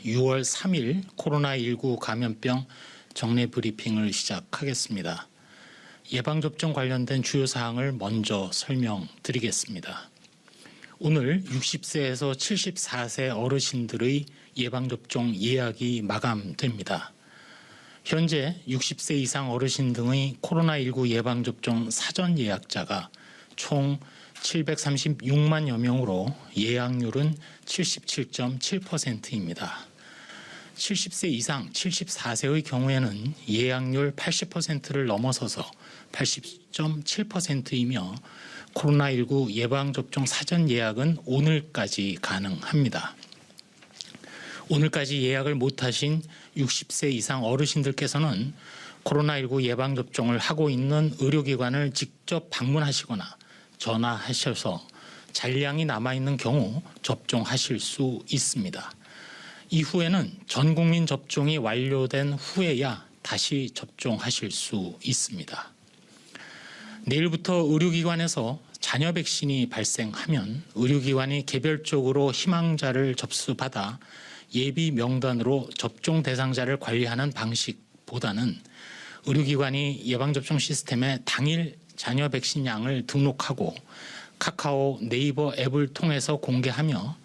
6월 3일 코로나19 감염병 정례 브리핑을 시작하겠습니다. 예방접종 관련된 주요 사항을 먼저 설명드리겠습니다. 오늘 60세에서 74세 어르신들의 예방접종 예약이 마감됩니다. 현재 60세 이상 어르신 등의 코로나19 예방접종 사전 예약자가 총 736만여 명으로 예약률은 77.7%입니다. 70세 이상 74세의 경우에는 예약률 80%를 넘어서서 80.7%이며 코로나19 예방접종 사전 예약은 오늘까지 가능합니다. 오늘까지 예약을 못하신 60세 이상 어르신들께서는 코로나19 예방접종을 하고 있는 의료기관을 직접 방문하시거나 전화하셔서 잔량이 남아있는 경우 접종하실 수 있습니다. 이후에는 전 국민 접종이 완료된 후에야 다시 접종하실 수 있습니다. 내일부터 의료기관에서 잔여 백신이 발생하면 의료기관이 개별적으로 희망자를 접수받아 예비 명단으로 접종 대상자를 관리하는 방식보다는 의료기관이 예방접종 시스템에 당일 잔여 백신 양을 등록하고 카카오, 네이버 앱을 통해서 공개하며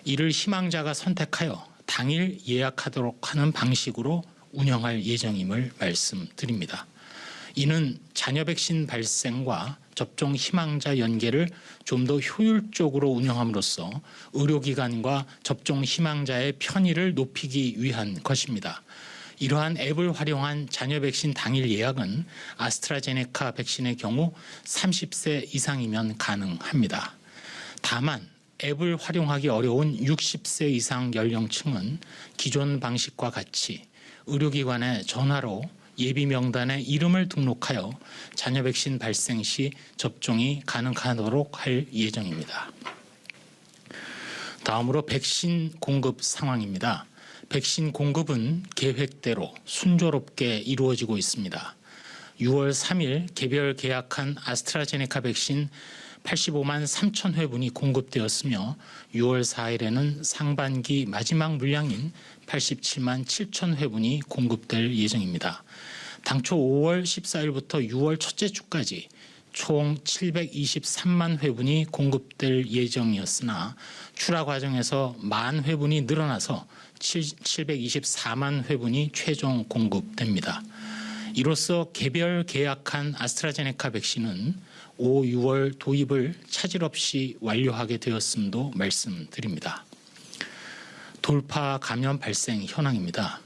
이를 희망자가 선택하여 당일 예약하도록 하는 방식으로 운영할 예정임을 말씀드립니다. 이는 잔여 백신 발생과 접종 희망자 연계를 좀 더 효율적으로 운영함으로써 의료기관과 접종 희망자의 편의를 높이기 위한 것입니다. 이러한 앱을 활용한 잔여 백신 당일 예약은 아스트라제네카 백신의 경우 30세 이상이면 가능합니다. 다만 앱을 활용하기 어려운 60세 이상 연령층은 기존 방식과 같이 의료기관에 전화로 예비 명단에 이름을 등록하여 잔여 백신 발생 시 접종이 가능하도록 할 예정입니다. 다음으로 백신 공급 상황입니다. 백신 공급은 계획대로 순조롭게 이루어지고 있습니다. 6월 3일 개별 계약한 아스트라제네카 백신 85만 3천 회분이 공급되었으며 6월 4일에는 상반기 마지막 물량인 87만 7천 회분이 공급될 예정입니다. 당초 5월 14일부터 6월 첫째 주까지 총 723만 회분이 공급될 예정이었으나 출하 과정에서 만 회분이 늘어나서 724만 회분이 최종 공급됩니다. 이로써 개별 계약한 아스트라제네카 백신은 5, 6월 도입을 차질 없이 완료하게 되었음도 말씀드립니다. 돌파 감염 발생 현황입니다.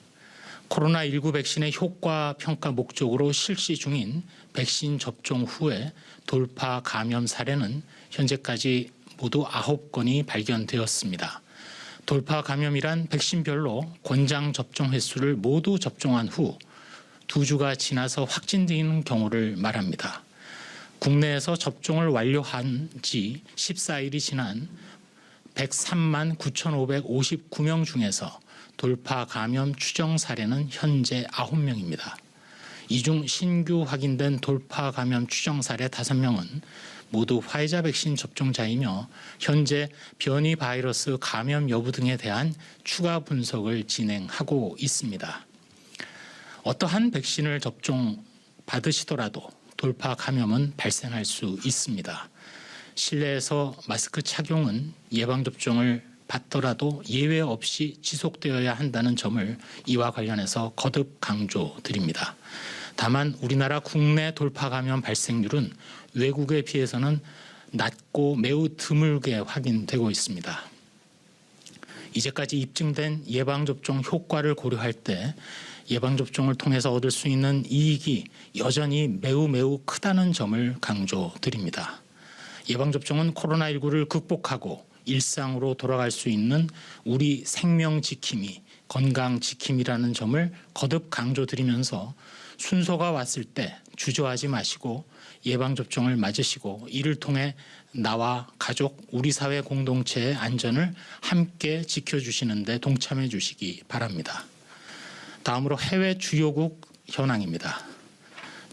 코로나19 백신의 효과 평가 목적으로 실시 중인 백신 접종 후에 돌파 감염 사례는 현재까지 모두 9건이 발견되었습니다. 돌파 감염이란 백신별로 권장 접종 횟수를 모두 접종한 후 2주가 지나서 확진되는 경우를 말합니다. 국내에서 접종을 완료한 지 14일이 지난 103만 9,559명 중에서 돌파 감염 추정 사례는 현재 9명입니다. 이 중 신규 확인된 돌파 감염 추정 사례 5명은 모두 화이자 백신 접종자이며 현재 변이 바이러스 감염 여부 등에 대한 추가 분석을 진행하고 있습니다. 어떠한 백신을 접종받으시더라도 돌파 감염은 발생할 수 있습니다. 실내에서 마스크 착용은 예방접종을 받더라도 예외 없이 지속되어야 한다는 점을 이와 관련해서 거듭 강조드립니다. 다만 우리나라 국내 돌파 감염 발생률은 외국에 비해서는 낮고 매우 드물게 확인되고 있습니다. 이제까지 입증된 예방접종 효과를 고려할 때 예방접종을 통해서 얻을 수 있는 이익이 여전히 매우 크다는 점을 강조드립니다. 예방접종은 코로나19를 극복하고 일상으로 돌아갈 수 있는 우리 생명 지킴이, 건강 지킴이라는 점을 거듭 강조드리면서 순서가 왔을 때 주저하지 마시고 예방접종을 맞으시고 이를 통해 나와 가족, 우리 사회 공동체의 안전을 함께 지켜주시는 데 동참해 주시기 바랍니다. 다음으로 해외 주요국 현황입니다.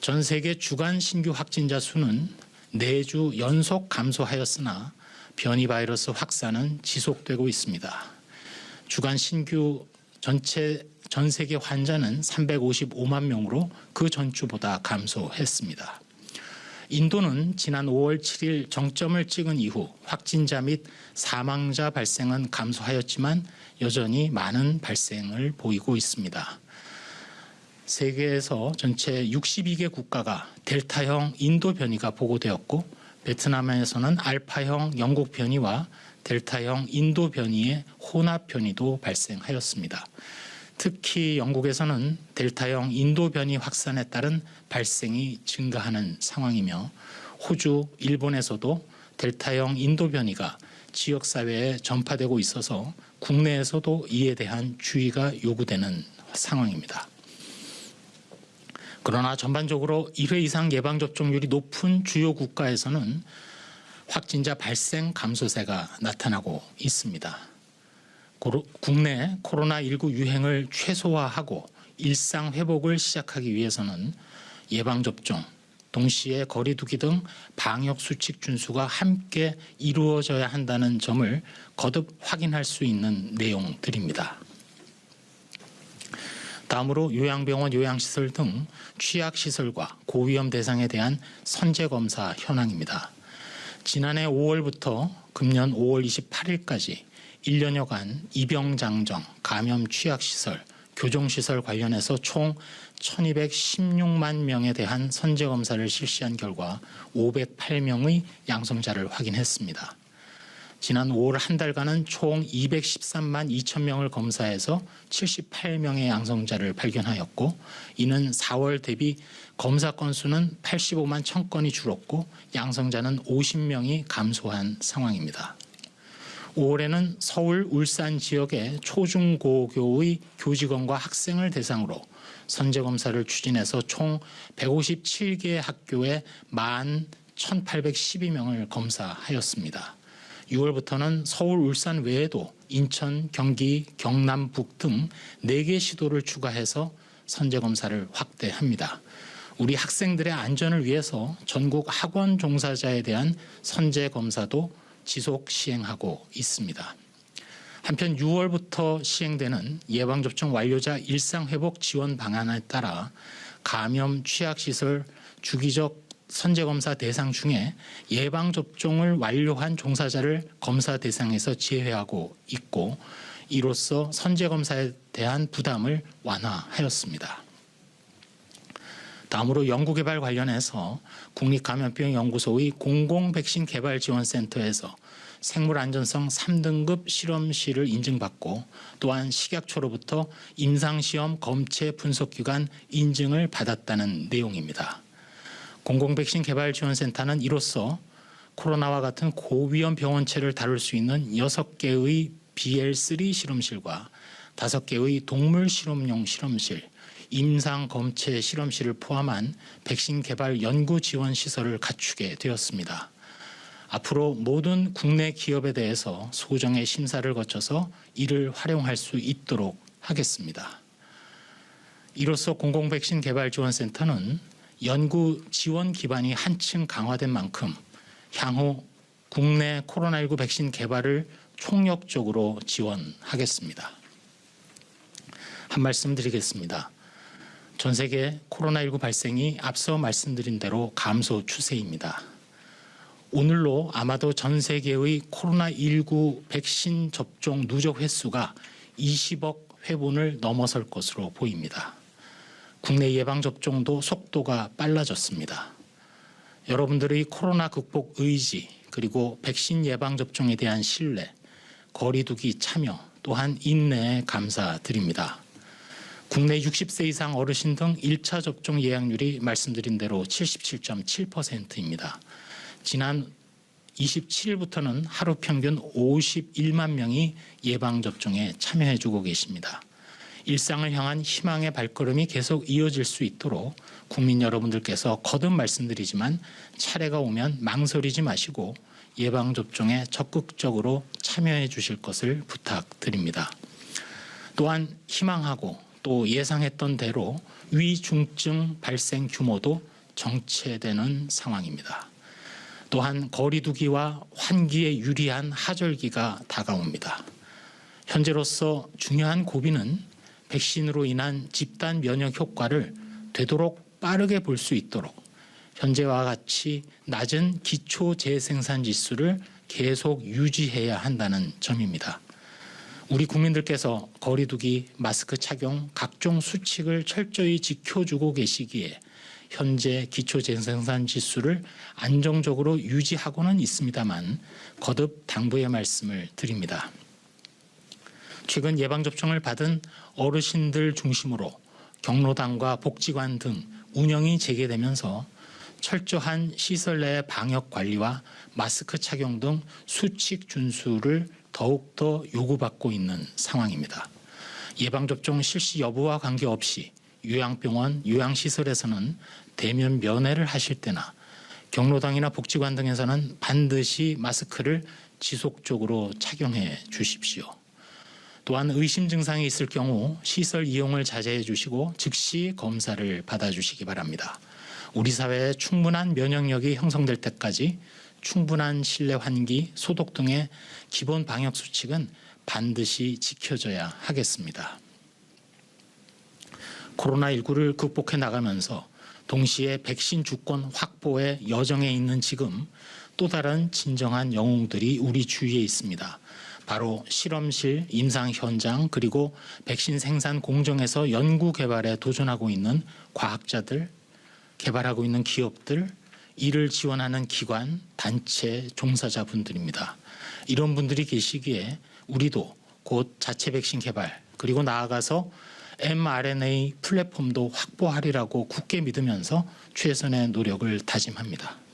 전 세계 주간 신규 확진자 수는 4주 연속 감소하였으나 변이 바이러스 확산은 지속되고 있습니다. 주간 신규 전 세계 환자는 355만 명으로 그 전주보다 감소했습니다. 인도는 지난 5월 7일 정점을 찍은 이후 확진자 및 사망자 발생은 감소하였지만 여전히 많은 발생을 보이고 있습니다. 세계에서 전체 62개 국가가 델타형 인도 변이가 보고되었고 베트남에서는 알파형 영국 변이와 델타형 인도 변이의 혼합 변이도 발생하였습니다. 특히 영국에서는 델타형 인도 변이 확산에 따른 발생이 증가하는 상황이며 호주, 일본에서도 델타형 인도 변이가 지역사회에 전파되고 있어서 국내에서도 이에 대한 주의가 요구되는 상황입니다. 그러나 전반적으로 1회 이상 예방접종률이 높은 주요 국가에서는 확진자 발생 감소세가 나타나고 있습니다. 국내 코로나19 유행을 최소화하고 일상 회복을 시작하기 위해서는 예방접종, 동시에 거리 두기 등 방역 수칙 준수가 함께 이루어져야 한다는 점을 거듭 확인할 수 있는 내용들입니다. 다음으로 요양병원, 요양시설 등 취약시설과 고위험 대상에 대한 선제검사 현황입니다. 지난해 5월부터 금년 5월 28일까지 1년여간 입영장정, 감염 취약시설, 교정시설 관련해서 총 1216만 명에 대한 선제검사를 실시한 결과 508명의 양성자를 확인했습니다. 지난 5월 한 달간은 총 213만 2천 명을 검사해서 78명의 양성자를 발견하였고 이는 4월 대비 검사 건수는 85만 1천 건이 줄었고 양성자는 50명이 감소한 상황입니다. 5월에는 서울, 울산 지역의 초중고교의 교직원과 학생을 대상으로 선제검사를 추진해서 총 157개 학교에 11,812명을 검사하였습니다. 6월부터는 서울, 울산 외에도 인천, 경기, 경남북 등 4개 시도를 추가해서 선제검사를 확대합니다. 우리 학생들의 안전을 위해서 전국 학원 종사자에 대한 선제검사도 지속 시행하고 있습니다. 한편 6월부터 시행되는 예방접종 완료자 일상회복 지원 방안에 따라 감염 취약시설 주기적 선제검사 대상 중에 예방접종을 완료한 종사자를 검사 대상에서 제외하고 있고 이로써 선제검사에 대한 부담을 완화하였습니다. 다음으로 연구개발 관련해서 국립감염병연구소의 공공백신개발지원센터에서 생물안전성 3등급 실험실을 인증받고 또한 식약처로부터 임상시험 검체 분석기관 인증을 받았다는 내용입니다. 공공백신개발지원센터는 이로써 코로나와 같은 고위험 병원체를 다룰 수 있는 6개의 BL3 실험실과 5개의 동물 실험용 실험실, 임상검체 실험실을 포함한 백신 개발 연구 지원 시설을 갖추게 되었습니다. 앞으로 모든 국내 기업에 대해서 소정의 심사를 거쳐서 이를 활용할 수 있도록 하겠습니다. 이로써 공공백신개발지원센터는 연구 지원 기반이 한층 강화된 만큼 향후 국내 코로나19 백신 개발을 총력적으로 지원하겠습니다. 한 말씀 드리겠습니다. 전 세계 코로나19 발생이 앞서 말씀드린 대로 감소 추세입니다. 오늘로 아마도 전 세계의 코로나19 백신 접종 누적 횟수가 20억 회분을 넘어설 것으로 보입니다. 국내 예방접종도 속도가 빨라졌습니다. 여러분들의 코로나 극복 의지 그리고 백신 예방접종에 대한 신뢰, 거리두기 참여 또한 인내에 감사드립니다. 국내 60세 이상 어르신 등 1차 접종 예약률이 말씀드린 대로 77.7%입니다. 지난 27일부터는 하루 평균 51만 명이 예방접종에 참여해주고 계십니다. 일상을 향한 희망의 발걸음이 계속 이어질 수 있도록 국민 여러분들께서 거듭 말씀드리지만 차례가 오면 망설이지 마시고 예방접종에 적극적으로 참여해 주실 것을 부탁드립니다. 또한 희망하고 또 예상했던 대로 위중증 발생 규모도 정체되는 상황입니다. 또한 거리두기와 환기에 유리한 하절기가 다가옵니다. 현재로서 중요한 고비는 백신으로 인한 집단 면역 효과를 되도록 빠르게 볼 수 있도록 현재와 같이 낮은 기초 재생산 지수를 계속 유지해야 한다는 점입니다. 우리 국민들께서 거리두기, 마스크 착용, 각종 수칙을 철저히 지켜주고 계시기에 현재 기초 재생산 지수를 안정적으로 유지하고는 있습니다만 거듭 당부의 말씀을 드립니다. 최근 예방접종을 받은 어르신들 중심으로 경로당과 복지관 등 운영이 재개되면서 철저한 시설 내 방역 관리와 마스크 착용 등 수칙 준수를 더욱더 요구받고 있는 상황입니다. 예방접종 실시 여부와 관계없이 요양병원, 요양시설에서는 대면 면회를 하실 때나 경로당이나 복지관 등에서는 반드시 마스크를 지속적으로 착용해 주십시오. 또한 의심 증상이 있을 경우 시설 이용을 자제해 주시고 즉시 검사를 받아주시기 바랍니다. 우리 사회에 충분한 면역력이 형성될 때까지 충분한 실내 환기, 소독 등의 기본 방역 수칙은 반드시 지켜져야 하겠습니다. 코로나19를 극복해 나가면서 동시에 백신 주권 확보의 여정에 있는 지금 또 다른 진정한 영웅들이 우리 주위에 있습니다. 바로 실험실, 임상 현장, 그리고 백신 생산 공정에서 연구 개발에 도전하고 있는 과학자들, 개발하고 있는 기업들, 이를 지원하는 기관, 단체, 종사자분들입니다. 이런 분들이 계시기에 우리도 곧 자체 백신 개발, 그리고 나아가서 mRNA 플랫폼도 확보하리라고 굳게 믿으면서 최선의 노력을 다짐합니다.